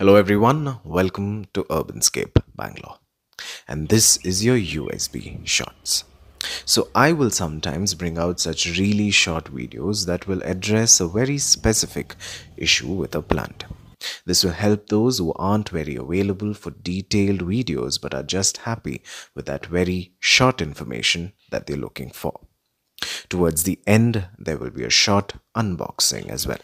Hello everyone, welcome to Urbanscape Bangalore, and this is your USB Shorts. So I will sometimes bring out such really short videos that will address a very specific issue with a plant. This will help those who aren't very available for detailed videos but are just happy with that very short information that they're looking for. Towards the end, there will be a short unboxing as well.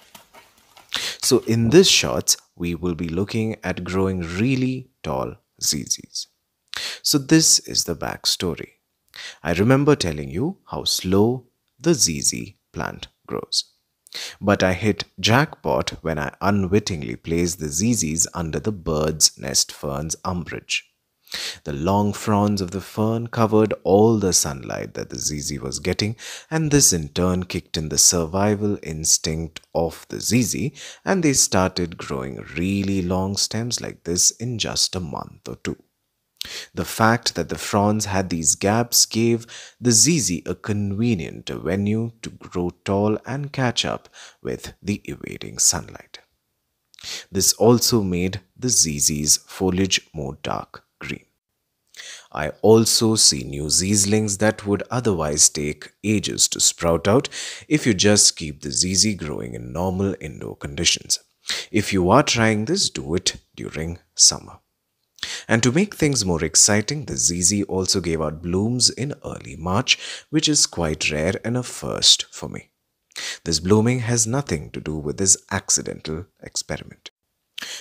So in this shots, we will be looking at growing really tall ZZs. So this is the backstory. I remember telling you how slow the ZZ plant grows. But I hit jackpot when I unwittingly placed the ZZs under the bird's nest fern's umbrage. The long fronds of the fern covered all the sunlight that the ZZ was getting, and this in turn kicked in the survival instinct of the ZZ, and they started growing really long stems like this in just a month or two. The fact that the fronds had these gaps gave the ZZ a convenient venue to grow tall and catch up with the evading sunlight. This also made the ZZ's foliage more dark green. I also see new seedlings that would otherwise take ages to sprout out if you just keep the ZZ growing in normal indoor conditions. If you are trying this, do it during summer. And to make things more exciting, the ZZ also gave out blooms in early March, which is quite rare and a first for me. This blooming has nothing to do with this accidental experiment.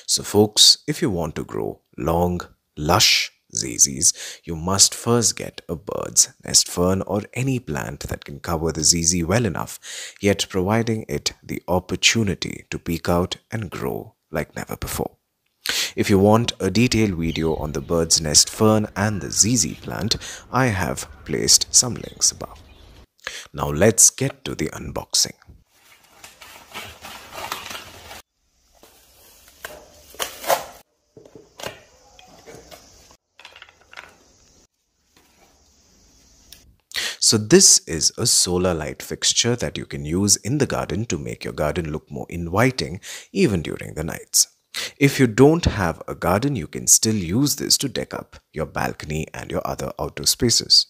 So folks, if you want to grow long, lush ZZs, you must first get a bird's nest fern or any plant that can cover the ZZ well enough, yet providing it the opportunity to peek out and grow like never before. If you want a detailed video on the bird's nest fern and the ZZ plant, I have placed some links above. Now let's get to the unboxing. So this is a solar light fixture that you can use in the garden to make your garden look more inviting even during the nights. If you don't have a garden, you can still use this to deck up your balcony and your other outdoor spaces.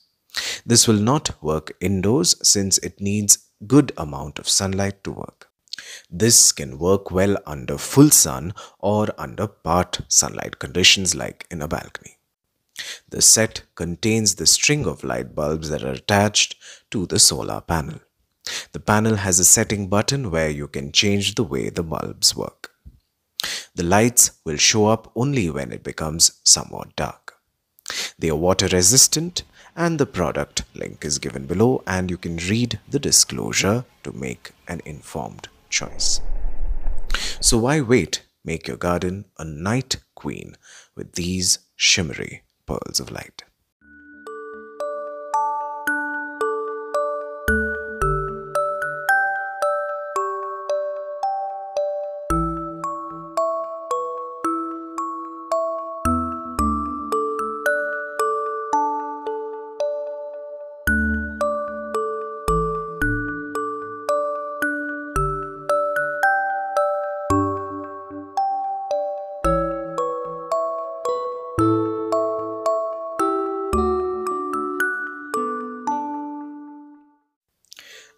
This will not work indoors since it needs good amount of sunlight to work. This can work well under full sun or under part sunlight conditions like in a balcony. The set contains the string of light bulbs that are attached to the solar panel. The panel has a setting button where you can change the way the bulbs work. The lights will show up only when it becomes somewhat dark. They are water resistant and the product link is given below, and you can read the disclosure to make an informed choice. So why wait? Make your garden a night queen with these shimmery pearls of light.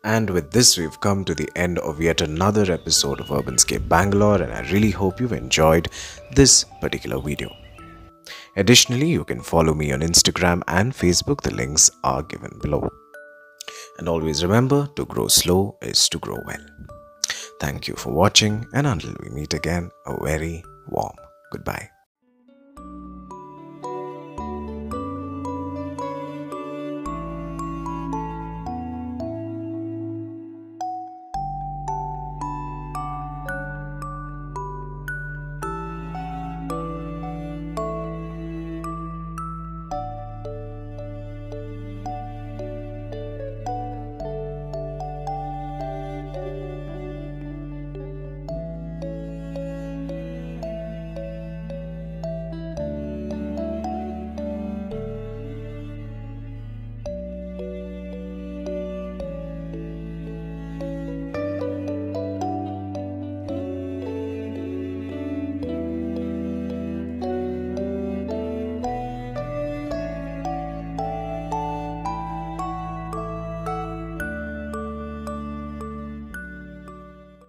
And with this, we've come to the end of yet another episode of Urbanscape Bangalore, and I really hope you've enjoyed this particular video. Additionally, you can follow me on Instagram and Facebook. The links are given below. And always remember, to grow slow is to grow well. Thank you for watching, and until we meet again, a very warm goodbye.